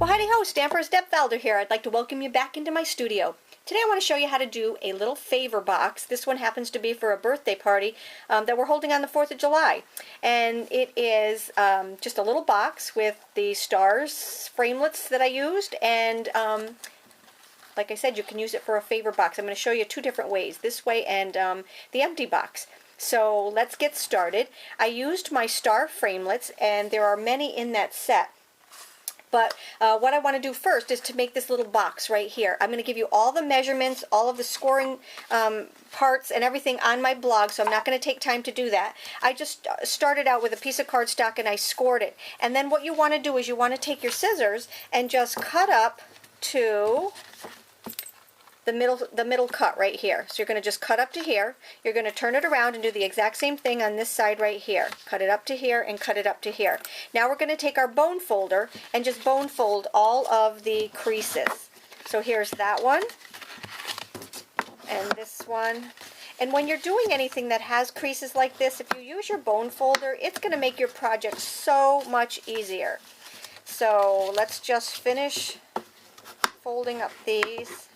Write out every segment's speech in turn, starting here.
Well, howdy ho, Stampers, Deb Valder here. I'd like to welcome you back into my studio. Today I want to show you how to do a little favor box. This one happens to be for a birthday party that we're holding on the 4th of July. And it is just a little box with the Stars Framelits that I used. And like I said, you can use it for a favor box. I'm going to show you two different ways, this way and the empty box. So let's get started. I used my Star Framelits, and there are many in that set. But what I want to do first is to make this little box right here. I'm going to give you all the measurements, all of the scoring parts and everything on my blog, so I'm not going to take time to do that. I just started out with a piece of cardstock and I scored it. And then what you want to do is you want to take your scissors and just cut up to the middle cut right here. So you're going to just cut up to here. You're going to turn it around and do the exact same thing on this side right here. Cut it up to here and cut it up to here. Now we're going to take our bone folder and just bone fold all of the creases. So here's that one and this one. And when you're doing anything that has creases like this, if you use your bone folder, it's going to make your project so much easier. So let's just finish folding up these.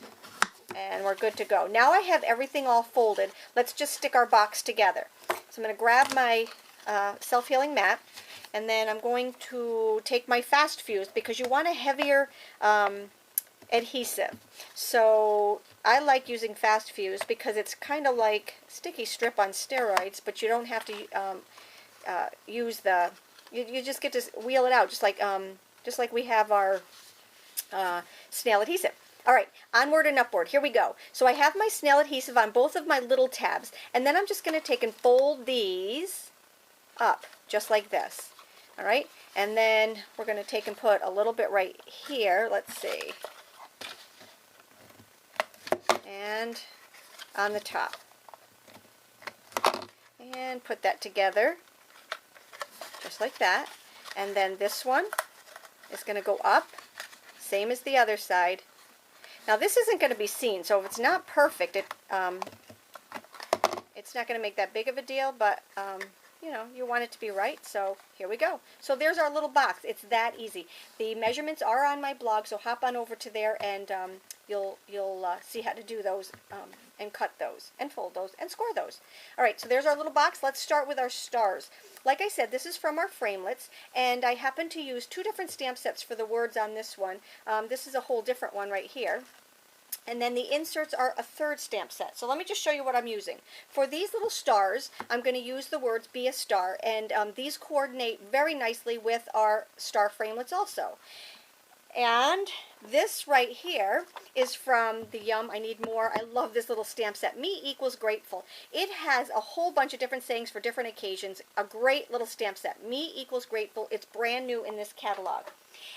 And we're good to go. Now I have everything all folded. Let's just stick our box together. So I'm going to grab my self-healing mat, and then I'm going to take my fast fuse because you want a heavier adhesive. So I like using fast fuse because it's kind of like sticky strip on steroids, but you don't have to use the. You just get to wheel it out just like we have our snail adhesive. All right, onward and upward. Here we go. So I have my snail adhesive on both of my little tabs, and then I'm just going to take and fold these up, just like this. All right, and then we're going to take and put a little bit right here. Let's see. And on the top. And put that together, just like that. And then this one is going to go up, same as the other side. Now this isn't going to be seen, so if it's not perfect, it's not going to make that big of a deal, but you know, you want it to be right, so here we go. So there's our little box. It's that easy. The measurements are on my blog, so hop on over to there and you'll see how to do those and cut those and fold those and score those. All right, so there's our little box. Let's start with our stars. Like I said, this is from our Framelits, and I happen to use two different stamp sets for the words on this one. This is a whole different one right here. And then the inserts are a third stamp set. So let me just show you what I'm using. For these little stars, I'm going to use the words Be a Star, and these coordinate very nicely with our Star Framelits also. And this right here is from the Yum, I Need More. I love this little stamp set. Me equals grateful. It has a whole bunch of different sayings for different occasions. A great little stamp set. Me equals grateful. It's brand new in this catalog.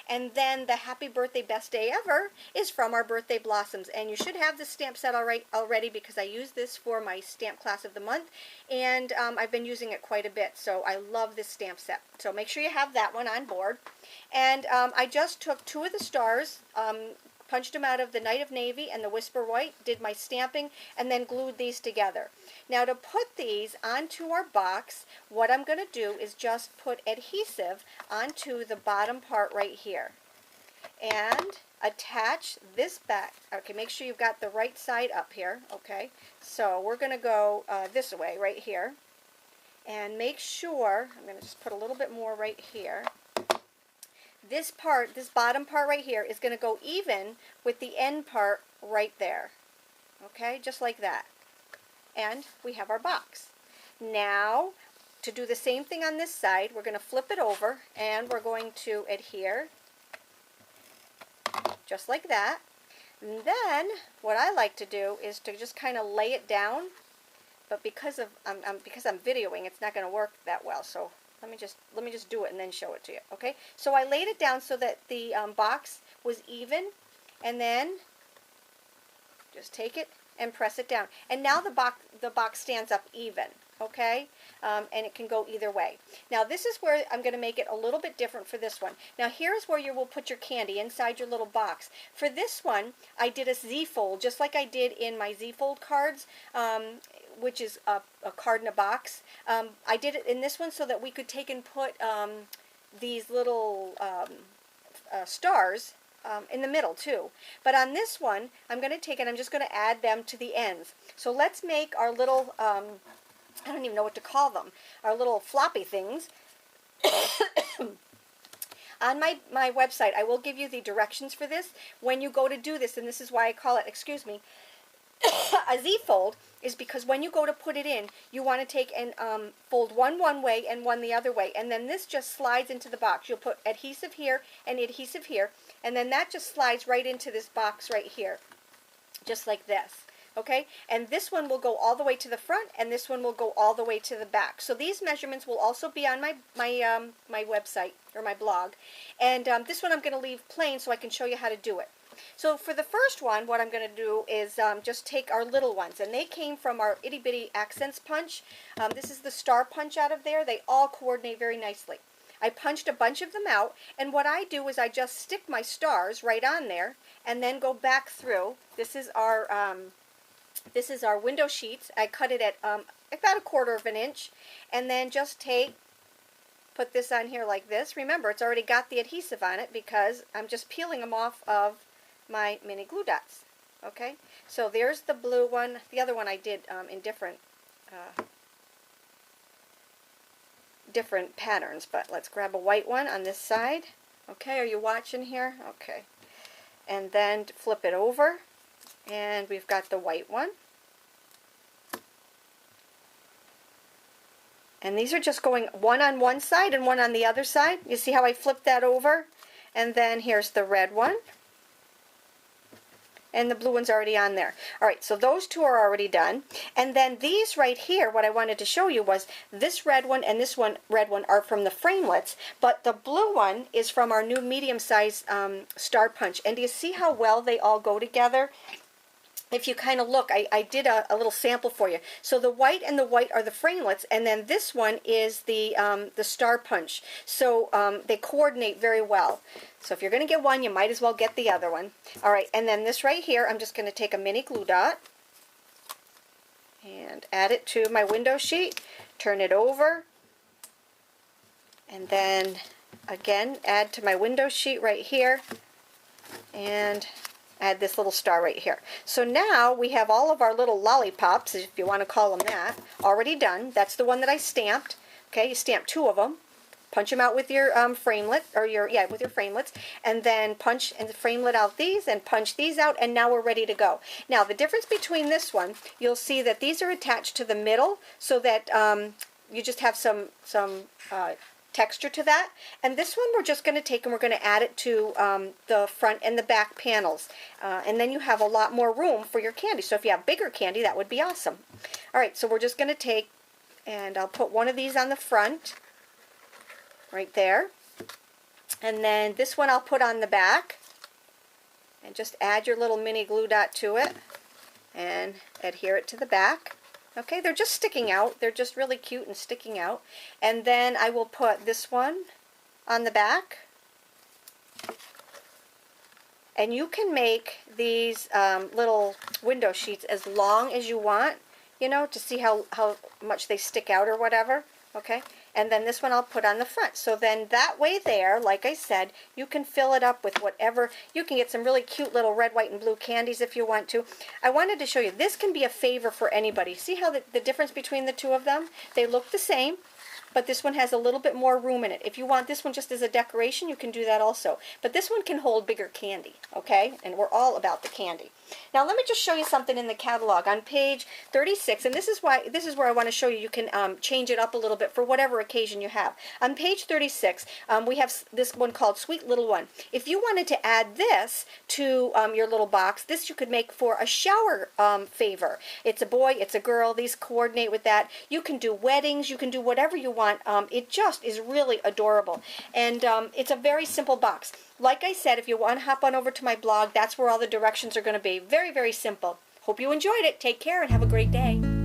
And then the Happy Birthday Best Day Ever is from our Birthday Blossoms. And you should have this stamp set already because I use this for my stamp class of the month. And I've been using it quite a bit. So I love this stamp set. So make sure you have that one on board. And I just took two of the stars, punched them out of the Night of Navy and the Whisper White, did my stamping, and then glued these together. Now to put these onto our box, what I'm going to do is just put adhesive onto the bottom part right here. And attach this back. Okay, make sure you've got the right side up here. Okay, so we're going to go this way right here. And make sure, I'm going to just put a little bit more right here. This part, this bottom part right here, is going to go even with the end part right there. Okay, just like that. And we have our box. Now, to do the same thing on this side, we're going to flip it over and we're going to adhere, just like that. And then, what I like to do is to just kind of lay it down, but because I'm videoing, it's not going to work that well, so let me just do it and then show it to you. Okay, so I laid it down so that the box was even, and then just take it and press it down. And now the box stands up even. Okay, and it can go either way. Now this is where I'm going to make it a little bit different for this one. Now here's where you will put your candy inside your little box. For this one, I did a Z-fold, just like I did in my Z-fold cards, which is a card in a box. I did it in this one so that we could take and put these little stars in the middle too. But on this one, I'm going to take and I'm just going to add them to the ends. So let's make our little, I don't even know what to call them, our little floppy things. On my website, I will give you the directions for this. When you go to do this, and this is why I call it, excuse me, a Z-fold, is because when you go to put it in, you want to take and fold one way and one the other way. And then this just slides into the box. You'll put adhesive here and adhesive here. And then that just slides right into this box right here. Just like this. Okay, and this one will go all the way to the front, and this one will go all the way to the back. So these measurements will also be on my website or my blog, and this one I'm going to leave plain so I can show you how to do it. So for the first one, what I'm going to do is just take our little ones, and they came from our Itty Bitty Accents Punch. This is the star punch out of there. They all coordinate very nicely. I punched a bunch of them out, and what I do is I just stick my stars right on there, and then go back through. This is our window sheets. I cut it at about 1/4 of an inch, and then just put this on here like this. Remember, it's already got the adhesive on it because I'm just peeling them off of my mini glue dots. Okay, so there's the blue one. The other one I did in different patterns, but let's grab a white one on this side. Okay, are you watching here? Okay, and then flip it over. And we've got the white one. And these are just going one on one side and one on the other side. You see how I flipped that over? And then here's the red one. And the blue one's already on there. Alright, so those two are already done. And then these right here, what I wanted to show you was this red one and this red one are from the Framelits, but the blue one is from our new medium-sized Star Punch. And do you see how well they all go together? If you kind of look, I did a little sample for you. So the white and the white are the Framelits, and then this one is the Star Punch. So they coordinate very well. So if you're going to get one, you might as well get the other one. All right, and then this right here, I'm just going to take a mini glue dot and add it to my window sheet, turn it over, and then again add to my window sheet right here, and add this little star right here. So now we have all of our little lollipops, if you want to call them that, already done. That's the one that I stamped. Okay, you stamp 2 of them. Punch them out with your framelit, or with your framelits, and then punch and framelit out these, and punch these out, and now we're ready to go. Now the difference between this one, you'll see that these are attached to the middle, so that you just have some texture to that. And this one we're just going to take and we're going to add it to the front and the back panels. And then you have a lot more room for your candy. So if you have bigger candy, that would be awesome. Alright, so we're just going to take, and I'll put one of these on the front, right there. And then this one I'll put on the back. And just add your little mini glue dot to it. And adhere it to the back. Okay, they're just sticking out. They're just really cute and sticking out. And then I will put this one on the back. And you can make these little window sheets as long as you want, you know, to see how much they stick out or whatever. Okay, and then this one I'll put on the front. So then that way there, like I said, you can fill it up with whatever. You can get some really cute little red, white, and blue candies if you want to. I wanted to show you, this can be a favor for anybody. See how the difference between the two of them? They look the same, but this one has a little bit more room in it. If you want this one just as a decoration, you can do that also. But this one can hold bigger candy, okay? And we're all about the candy. Now let me just show you something in the catalog on page 36, and this is where I want to show you. You can change it up a little bit for whatever occasion you have. On page 36, we have this one called Sweet Little One. If you wanted to add this to your little box, this you could make for a shower favor. It's a boy, it's a girl, these coordinate with that. You can do weddings, you can do whatever you want. It just is really adorable, and it's a very simple box. Like I said, if you want to hop on over to my blog, that's where all the directions are going to be. Very, very simple. Hope you enjoyed it. Take care and have a great day.